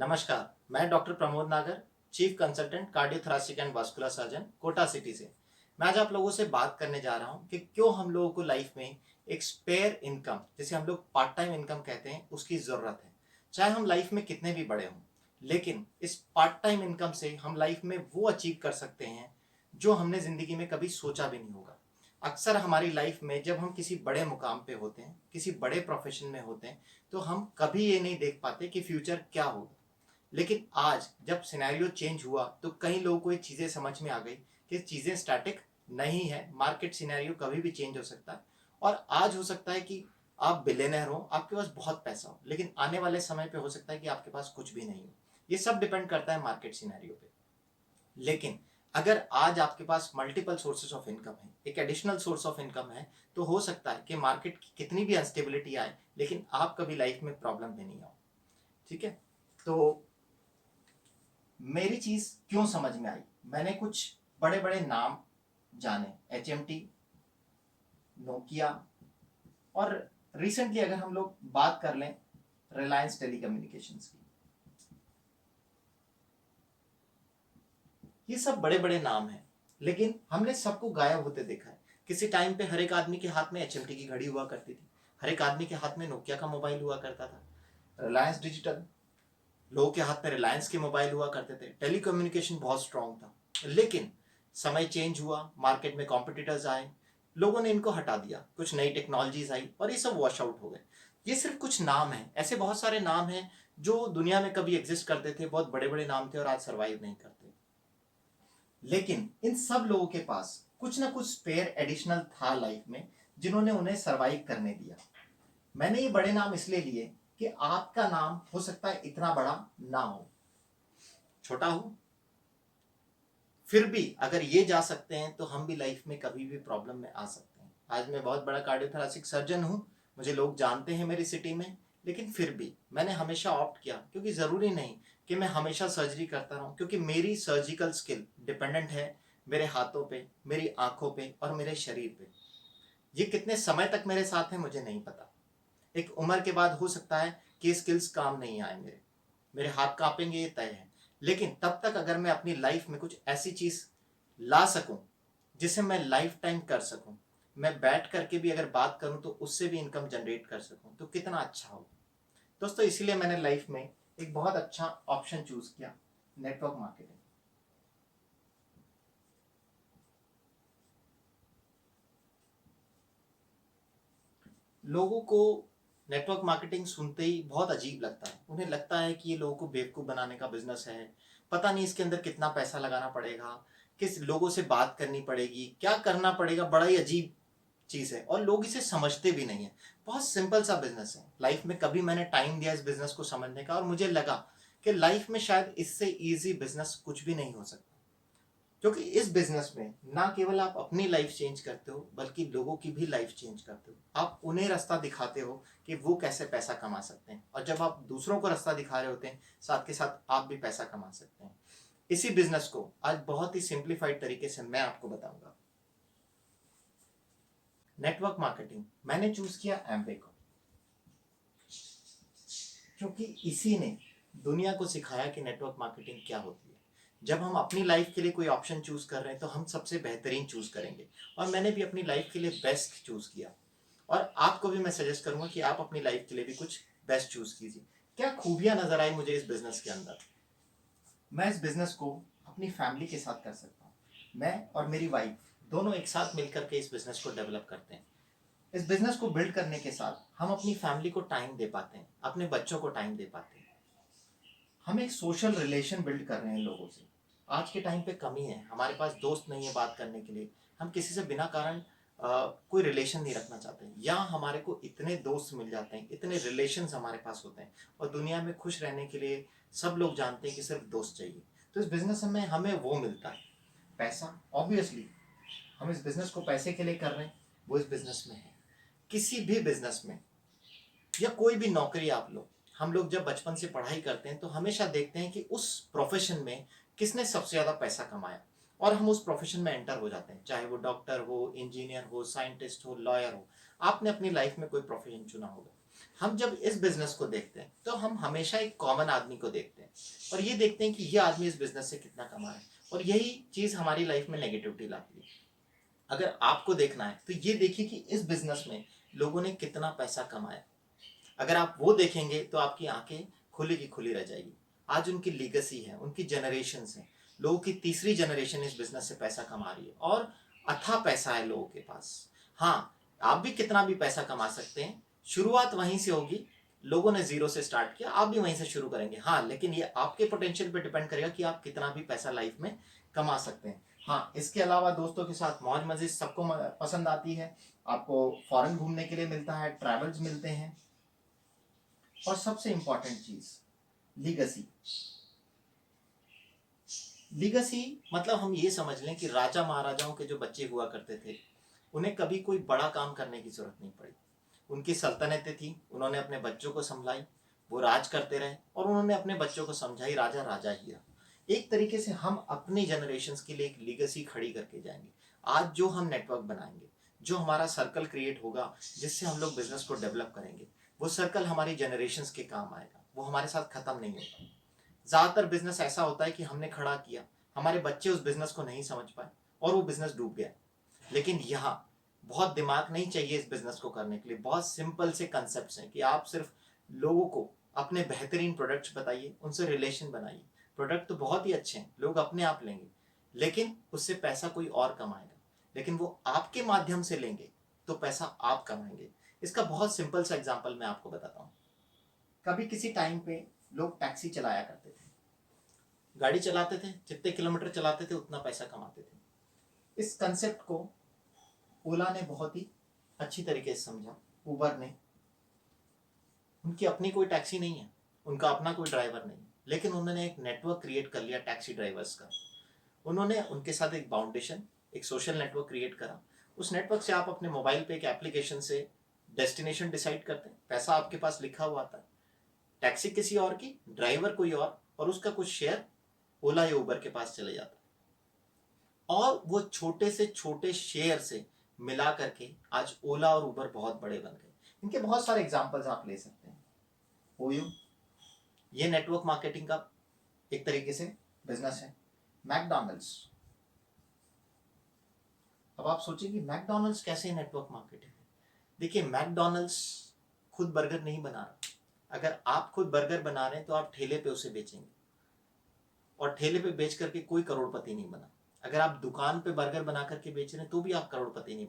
नमस्कार, मैं doctor Pramod Nagar, chief consultant cardiothoracic and vascular surgeon, Kota city से। मैं आज आप लोगों से बात करने जा रहा हूं कि क्यों हम लोगों को लाइफ में एक स्पेयर इनकम, जिसे हम लोग पार्ट टाइम इनकम कहते हैं, उसकी ज़रूरत है। चाहे हम लाइफ में कितने भी बड़े हों, लेकिन इस पार्ट टाइम इनकम से हम लाइफ में वो अचीव कर सकते हैं जो हमने ज़िंदगी में कभी सोचा भी नहीं होगा। अक्सर हमारी लाइफ में जब हम किसी बड़े मुकाम पे होते हैं, किसी बड़े प्रोफेशन में होते हैं, तो हम कभी ये नहीं देख पाते कि फ्यूचर क्या होगा। लेकिन आज जब सिनेरियो चेंज हुआ तो कई लोगों को ये चीज़ें समझ में आ गई कि चीज़ें स्टैटिक नहीं है, मार्केट सिनेरियो कभी भी चेंज हो सकता है। और आज हो सकता है कि आप बिलियनर हो, आपके पास बहुत पैसा हो, लेकिन आने वाले समय पे हो सकता है कि आपके पास कुछ भी नहीं हो। ये सब डिपेंड करता है मार्केट सिनेरियो पे। लेकिन अगर आज आपके पास मल्टीपल सोर्सेज ऑफ इनकम है, एक एडिशनल सोर्स ऑफ इनकम है, तो हो सकता है कि मार्केट की कितनी भी अनस्टेबिलिटी आए, लेकिन आप कभी लाइफ में प्रॉब्लम में नहीं आओ। ठीक है। तो मेरी चीज क्यों समझ में आई, मैंने कुछ बड़े बड़े नाम जाने, HMT, नोकिया, और रिसेंटली अगर हम लोग बात कर लें रिलायंस टेलीकम्युनिकेशंस की, ये सब बड़े बड़े नाम हैं। लेकिन हमने सबको गायब होते देखा है। किसी टाइम पे हर एक आदमी के हाथ में HMT की घड़ी हुआ करती थी, हर एक आदमी के हाथ में नोकिया का मोबाइल हुआ करता था, रिलायंस डिजिटल, लोगों के हाथ में रिलायंस के मोबाइल हुआ करते थे, टेलीकम्युनिकेशन बहुत स्ट्रांग था। लेकिन समय चेंज हुआ, मार्केट में कॉम्पिटिटर्स आए, लोगों ने इनको हटा दिया, कुछ नई टेक्नोलॉजीज आई और ये सब वॉश आउट हो गए। ये सिर्फ कुछ नाम हैं, ऐसे बहुत सारे नाम हैं जो दुनिया में कभी एग्जिस्ट करते थे, बहुत बड़े बड़े नाम थे और आज सर्वाइव नहीं करते। लेकिन इन सब लोगों के पास कुछ ना कुछ स्पेयर एडिशनल था लाइफ में, जिन्होंने उन्हें सर्वाइव करने दिया। मैंने ये बड़े नाम इसलिए लिए कि आपका नाम हो सकता है इतना बड़ा ना हो, छोटा हो, फिर भी अगर ये जा सकते हैं तो हम भी लाइफ में कभी भी प्रॉब्लम में आ सकते हैं। आज मैं बहुत बड़ा कार्डियोथोरेसिक सर्जन हूँ, मुझे लोग जानते हैं मेरी सिटी में, लेकिन फिर भी मैंने हमेशा ऑप्ट किया, क्योंकि ज़रूरी नहीं कि मैं हमेशा सर्जरी करता रहूँ, क्योंकि मेरी सर्जिकल स्किल डिपेंडेंट है मेरे हाथों पे, मेरी आंखों पे और मेरे शरीर पे। ये कितने समय तक मेरे साथ है मुझे नहीं पता। एक उम्र के बाद हो सकता है कि स्किल्स काम नहीं आए, मेरे मेरे हाथ कांपेंगे, ये तय है। लेकिन तब तक अगर मैं अपनी लाइफ में कुछ ऐसी चीज ला सकूं जिसे मैं लाइफ टाइम कर सकूं, मैं बैठ करके भी अगर बात करूं तो उससे भी इनकम जनरेट कर सकूं, तो कितना अच्छा हो। दोस्तों, इसीलिए मैंने लाइफ में एक बहुत अच्छा ऑप्शन चूज किया, नेटवर्क मार्केटिंग। लोगों को नेटवर्क मार्केटिंग सुनते ही बहुत अजीब लगता है, उन्हें लगता है कि ये लोगों को बेवकूफ़ बनाने का बिजनेस है, पता नहीं इसके अंदर कितना पैसा लगाना पड़ेगा, किस लोगों से बात करनी पड़ेगी, क्या करना पड़ेगा, बड़ा ही अजीब चीज़ है और लोग इसे समझते भी नहीं है। बहुत सिंपल सा बिजनेस है। लाइफ में कभी मैंने टाइम दिया इस बिजनेस को समझने का और मुझे लगा कि लाइफ में शायद इससे ईजी बिजनेस कुछ भी नहीं हो सकता, क्योंकि इस बिजनेस में ना केवल आप अपनी लाइफ चेंज करते हो, बल्कि लोगों की भी लाइफ चेंज करते हो। आप उन्हें रास्ता दिखाते हो कि वो कैसे पैसा कमा सकते हैं, और जब आप दूसरों को रास्ता दिखा रहे होते हैं, साथ के साथ आप भी पैसा कमा सकते हैं। इसी बिजनेस को आज बहुत ही सिंप्लीफाइड तरीके से मैं आपको बताऊंगा। नेटवर्क मार्केटिंग मैंने चूज किया एम्वे को, क्योंकि इसी ने दुनिया को सिखाया कि नेटवर्क मार्केटिंग क्या होती है। जब हम अपनी लाइफ के लिए कोई ऑप्शन चूज कर रहे हैं तो हम सबसे बेहतरीन चूज करेंगे, और मैंने भी अपनी लाइफ के लिए बेस्ट चूज किया। और आपको भी मैं सजेस्ट करूंगा कि आप अपनी लाइफ के लिए भी कुछ बेस्ट चूज कीजिए। क्या खूबियां नजर आई मुझे इस बिजनेस के अंदर, मैं इस बिजनेस को अपनी फैमिली के साथ कर सकता हूँ। मैं और मेरी वाइफ दोनों एक साथ मिलकर के इस बिजनेस को डेवलप करते हैं। इस बिजनेस को बिल्ड करने के साथ हम अपनी फैमिली को टाइम दे पाते हैं, अपने बच्चों को टाइम दे पाते हैं। हम एक सोशल रिलेशन बिल्ड कर रहे हैं लोगों से। आज के टाइम पे कमी है, हमारे पास दोस्त नहीं है बात करने के लिए, हम किसी से बिना कारण कोई रिलेशन नहीं रखना चाहते हैं, या हमारे को इतने दोस्त मिल जाते हैं, इतने रिलेशंस हमारे पास होते हैं, और दुनिया में खुश रहने के लिए सब लोग जानते हैं कि सिर्फ दोस्त चाहिए। तो इस बिजनेस में हमें वो मिलता है, पैसा। ऑब्वियसली हम इस बिजनेस को पैसे के लिए कर रहे हैं, वो इस बिजनेस में है। किसी भी बिजनेस में या कोई भी नौकरी आप लो, हम लोग जब बचपन से पढ़ाई करते हैं तो हमेशा देखते हैं कि उस प्रोफेशन में किसने सबसे ज़्यादा पैसा कमाया, और हम उस प्रोफेशन में एंटर हो जाते हैं, चाहे वो डॉक्टर हो, इंजीनियर हो, साइंटिस्ट हो, लॉयर हो। आपने अपनी लाइफ में कोई प्रोफेशन चुना होगा। हम जब इस बिजनेस को देखते हैं तो हम हमेशा एक कॉमन आदमी को देखते हैं और ये देखते हैं कि ये आदमी इस बिजनेस से कितना कमा रहा है, और यही चीज हमारी लाइफ में नेगेटिविटी लाती है। अगर आपको देखना है तो ये देखिए कि इस बिजनेस में लोगों ने कितना पैसा कमाया। अगर आप वो देखेंगे तो आपकी आंखें खुली की खुली रह जाएगी। आज उनकी लीगेसी है, उनकी जनरेशन है, लोगों की तीसरी जनरेशन इस बिजनेस से पैसा कमा रही है और अथाह पैसा है लोगों के पास। हाँ, आप भी कितना भी पैसा कमा सकते हैं, शुरुआत वहीं से होगी। लोगों ने जीरो से स्टार्ट किया, आप भी वहीं से शुरू करेंगे। हाँ, लेकिन ये आपके पोटेंशियल पे डिपेंड करेगा कि आप कितना भी पैसा लाइफ में कमा सकते हैं। हाँ, इसके अलावा दोस्तों के साथ मौज मस्जिद सबको पसंद आती है। आपको फॉरेन घूमने के लिए मिलता है, ट्रैवल्स मिलते हैं, और सबसे इंपॉर्टेंट चीज लीगेसी। लीगेसी मतलब हम ये समझ लें कि राजा महाराजाओं के जो बच्चे हुआ करते थे, उन्हें कभी कोई बड़ा काम करने की जरूरत नहीं पड़ी। उनकी सल्तनतें थी, उन्होंने अपने बच्चों को संभलाई, वो राज करते रहे और उन्होंने अपने बच्चों को समझाई, राजा राजा ही रहा। एक तरीके से हम अपनी जनरेशन के लिए एक लीगेसी खड़ी करके जाएंगे। आज जो हम नेटवर्क बनाएंगे, जो हमारा सर्कल क्रिएट होगा जिससे हम लोग बिजनेस को डेवलप करेंगे, वो सर्कल हमारी जनरेशन के काम आएगा, वो हमारे साथ खत्म नहीं होगा। ज्यादातर बिजनेस ऐसा होता है कि हमने खड़ा किया, हमारे बच्चे उस बिजनेस को नहीं समझ पाए और वो बिजनेस डूब गया। लेकिन यहाँ बहुत दिमाग नहीं चाहिए इस बिजनेस को करने के लिए। बहुत सिंपल से कंसेप्ट्स हैं कि आप सिर्फ लोगों को अपने बेहतरीन प्रोडक्ट्स बताइए, उनसे रिलेशन बनाइए। प्रोडक्ट तो बहुत ही अच्छे हैं, लोग अपने आप लेंगे, लेकिन उससे पैसा कोई और कमाएगा। लेकिन वो आपके माध्यम से लेंगे तो पैसा आप कमाएंगे। इसका बहुत सिंपल सा एग्जाम्पल मैं आपको बताता हूँ। कभी किसी टाइम पे लोग टैक्सी चलाया करते थे, गाड़ी चलाते थे, जितने किलोमीटर चलाते थे उतना पैसा कमाते थे। इस कंसेप्ट को ओला ने बहुत ही अच्छी तरीके से समझा। उबर ने, उनकी अपनी कोई टैक्सी नहीं है, उनका अपना कोई ड्राइवर नहीं है, लेकिन उन्होंने एक नेटवर्क क्रिएट कर लिया टैक्सी ड्राइवर्स का। उन्होंने उनके साथ एक फाउंडेशन, एक सोशल नेटवर्क क्रिएट करा। उस नेटवर्क से आप अपने मोबाइल पे एक एप्लीकेशन से डेस्टिनेशन डिसाइड करते हैं, पैसा आपके पास लिखा हुआ आता है, टैक्सी किसी और की, ड्राइवर कोई और उसका कुछ शेयर ओला या उबर के पास चले जाता है। और वो छोटे से छोटे शेयर से मिला करके आज ओला और उबर बहुत बड़े बन गए। इनके बहुत सारे एग्जांपल्स आप ले सकते हैं। ओयो, ये नेटवर्क मार्केटिंग का एक तरीके से बिजनेस है। मैकडॉनल्ड्स, अब आप सोचिए कि मैकडॉनल्ड्स कैसे नेटवर्क मार्केटिंग है। देखिए, मैकडॉनल्ड्स खुद बर्गर नहीं बना रहा। अगर आप खुद बर्गर बना रहे हैं तो आप ठेले पे उसे बेचेंगे, और ठेले पे बेच करके कोई करोड़पति नहीं बना। अगर आप दुकान पे बर्गर बना करके बेच रहे हैं तो भी आप करोड़पति नहीं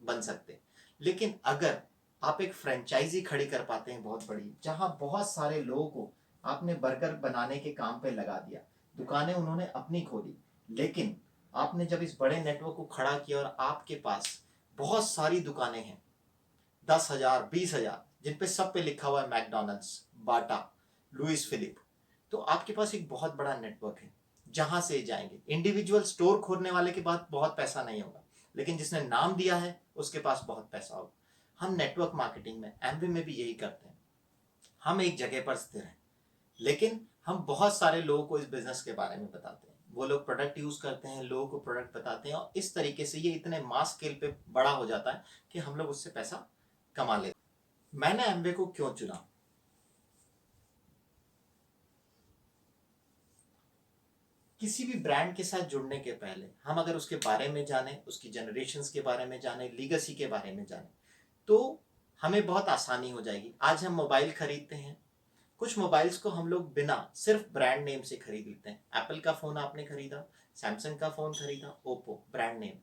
बन सकते। लेकिन अगर आप एक फ्रेंचाइजी खड़ी कर पाते हैं बहुत बड़ी, जहां बहुत सारे लोगों को आपने बर्गर बनाने के काम पे लगा दिया, दुकानें उन्होंने अपनी खोली, लेकिन आपने जब इस बड़े नेटवर्क को खड़ा किया और आपके पास बहुत सारी दुकानें हैं, 10,000 20,000, जिन पे सब पे लिखा हुआ है मैकडॉनल्ड्स, बाटा, लुइस फिलिप, तो आपके पास एक बहुत बड़ा नेटवर्क है जहां से जाएंगे। इंडिविजुअल स्टोर खोलने वाले के पास बहुत पैसा नहीं होगा, लेकिन जिसने नाम दिया है उसके पास बहुत पैसा होगा। हम नेटवर्क मार्केटिंग में, एमवे में भी यही करते हैं। हम एक जगह पर स्थिर हैं, लेकिन हम बहुत सारे लोगों को इस बिजनेस के बारे में बताते हैं। वो लोग प्रोडक्ट यूज करते हैं, लोगों को प्रोडक्ट बताते हैं, और इस तरीके से ये इतने मास स्केल पे बड़ा हो जाता है कि हम लोग उससे पैसा कमा लेते हैं। मैंने एमवे को क्यों चुना? किसी भी ब्रांड के साथ जुड़ने के पहले हम अगर उसके बारे में जाने, उसकी जनरेशन्स के बारे में जाने, लीगेसी के बारे में जाने, तो हमें बहुत आसानी हो जाएगी। आज हम मोबाइल खरीदते हैं, कुछ मोबाइल्स को हम लोग बिना सिर्फ ब्रांड नेम से खरीद लेते हैं। एप्पल का फोन आपने खरीदा, सैमसंग का फोन खरीदा, ओप्पो, ब्रांड नेम।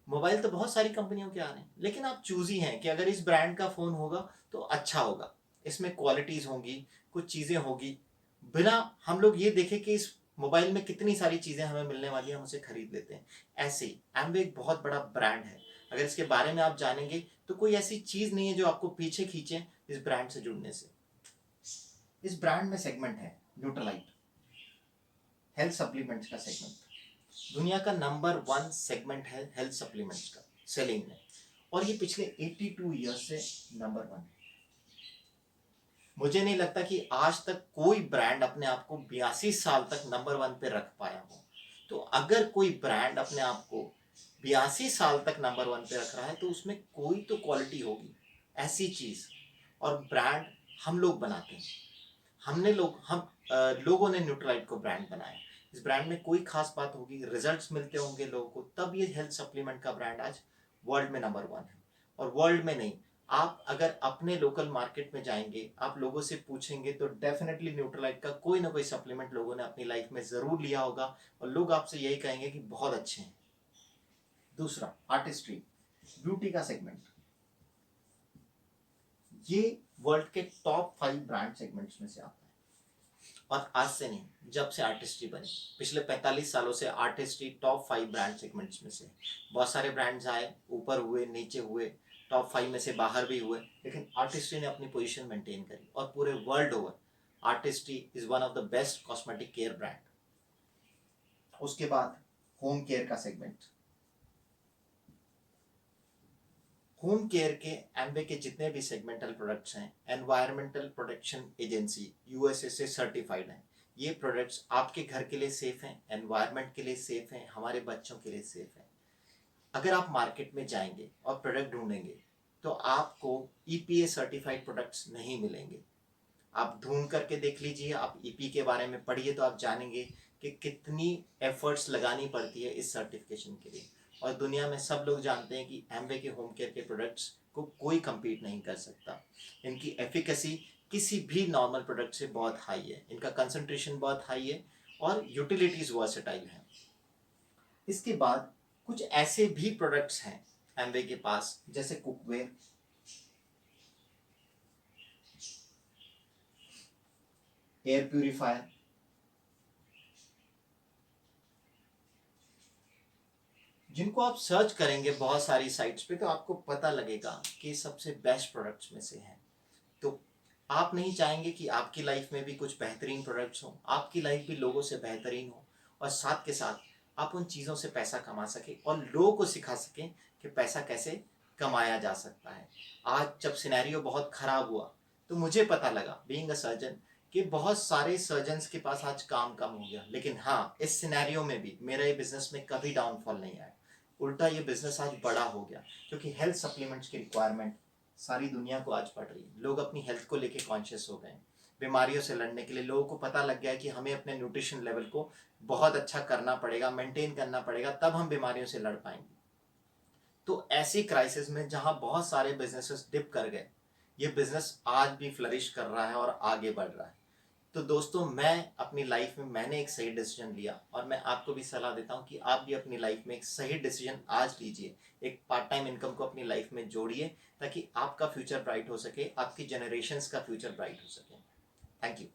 मोबाइल तो बहुत सारी कंपनियों के आ रहे हैं, लेकिन आप चूजी हैं कि अगर इस ब्रांड का फोन होगा तो अच्छा होगा, इसमें क्वालिटीज होंगी, कुछ चीजें होगी। बिना हम लोग ये देखें कि इस मोबाइल में कितनी सारी चीजें हमें मिलने वाली है, हम उसे खरीद लेते हैं। ऐसे ही एमवे एक बहुत बड़ा ब्रांड है। अगर इसके बारे में आप जानेंगे तो कोई ऐसी चीज नहीं है जो आपको पीछे खींचे इस ब्रांड से जुड़ने से। इस ब्रांड में सेगमेंट है न्यूट्रलाइट, हेल्थ सप्लीमेंट्स का सेगमेंट। दुनिया का नंबर 1 सेगमेंट है हेल्थ सप्लीमेंट्स का सेलिंग में, और ये पिछले 82 ईयर्स से नंबर 1 है। मुझे नहीं लगता कि आज तक कोई ब्रांड अपने आप को 82 साल तक नंबर 1 पे रख पाया हो। तो अगर कोई ब्रांड अपने आप को 82 साल तक नंबर 1 पे रख रहा है तो उसमें कोई तो क्वालिटी होगी, ऐसी चीज और ब्रांड हम लोग बनाते हैं। लोगों ने न्यूट्रालाइट को ब्रांड बनाया। इस ब्रांड में कोई खास बात होगी, रिजल्ट्स मिलते होंगे लोगों को, तब ये हेल्थ सप्लीमेंट का ब्रांड आज वर्ल्ड में नंबर 1 है। और वर्ल्ड में नहीं, आप अगर अपने लोकल मार्केट में जाएंगे, आप लोगों से पूछेंगे तो डेफिनेटली न्यूट्रालाइट का कोई ना कोई सप्लीमेंट लोगों ने अपनी लाइफ में जरूर लिया होगा और लोग आपसे यही कहेंगे कि बहुत अच्छे हैं। दूसरा, आर्टिस्ट्री, ब्यूटी का सेगमेंट। ये वर्ल्ड के टॉप 5 ब्रांड सेगमेंट्स में से आता है। और आज से नहीं, जब से आर्टिस्ट्री बनी, पिछले 45 सालों से आर्टिस्ट्री टॉप 5 ब्रांड सेगमेंट्स में से। बहुत सारे ब्रांड्स आए, ऊपर हुए, नीचे हुए, टॉप 5 में से बाहर भी हुए, लेकिन आर्टिस्ट्री ने अपनी पोजीशन मेंटेन करी और पूरे world over artistry is one of the best cosmetic care brand. उसके बाद होम केयर का सेगमेंट। होम केयर के एम्बे के जितने भी सेगमेंटल प्रोडक्ट्स हैं, एनवायरमेंटल प्रोटेक्शन एजेंसी यूएसए से सर्टिफाइड हैं। ये प्रोडक्ट्स आपके घर के लिए सेफ हैं, एनवायरमेंट के लिए सेफ हैं, हमारे बच्चों के लिए सेफ हैं। अगर आप मार्केट में जाएंगे और प्रोडक्ट ढूंढेंगे तो आपको ईपीए सर्टिफाइड प्रोडक्ट्स नहीं मिलेंगे। आप ढूंढ करके देख लीजिए, आप ईपी के बारे में पढ़िए तो आप जानेंगे कि कितनी एफर्ट्स लगानी पड़ती है इस सर्टिफिकेशन के लिए। और दुनिया में सब लोग जानते हैं कि एम्वे के होम केयर के प्रोडक्ट्स को कोई compete नहीं कर सकता। इनकी एफिकेसी किसी भी नॉर्मल प्रोडक्ट से बहुत हाई है, इनका कंसंट्रेशन बहुत हाई है और यूटिलिटीज वर्सेटाइल है। इसके बाद कुछ ऐसे भी प्रोडक्ट्स हैं एम्वे के पास, जैसे कुकवेयर, एयर प्यूरिफायर, जिनको आप सर्च करेंगे बहुत सारी साइट्स पे तो आपको पता लगेगा कि सबसे बेस्ट प्रोडक्ट्स में से हैं। तो आप नहीं चाहेंगे कि आपकी लाइफ में भी कुछ बेहतरीन प्रोडक्ट्स हो, आपकी लाइफ भी लोगों से बेहतरीन हो और साथ के साथ आप उन चीज़ों से पैसा कमा सके और लोगों को सिखा सकें कि पैसा कैसे कमाया जा सकता है। आज जब सिनेरियो बहुत ख़राब हुआ तो मुझे पता लगा, बीइंग अ सर्जन, कि बहुत सारे सर्जन्स के पास आज काम कम हो गया, लेकिन हाँ, इस सिनेरियो में भी मेरा ये बिजनेस में कभी डाउनफॉल नहीं आया। उल्टा ये बिजनेस आज बड़ा हो गया, क्योंकि हेल्थ सप्लीमेंट्स की रिक्वायरमेंट सारी दुनिया को आज पड़ रही है। लोग अपनी हेल्थ को लेके कॉन्शियस हो गए हैं। बीमारियों से लड़ने के लिए लोगों को पता लग गया है कि हमें अपने न्यूट्रिशन लेवल को बहुत अच्छा करना पड़ेगा, मेंटेन करना पड़ेगा, तब हम बीमारियों से लड़ पाएंगे। तो ऐसी क्राइसिस में जहां बहुत सारे बिजनेसेस डिप कर गए, ये बिजनेस आज भी फ्लरिश कर रहा है और आगे बढ़ रहा है। तो दोस्तों, मैं अपनी लाइफ में मैंने एक सही डिसीजन लिया और मैं आपको भी सलाह देता हूँ कि आप भी अपनी लाइफ में एक सही डिसीजन आज लीजिए। एक पार्ट टाइम इनकम को अपनी लाइफ में जोड़िए ताकि आपका फ्यूचर ब्राइट हो सके, आपकी जनरेशन्स का फ्यूचर ब्राइट हो सके। Thank you.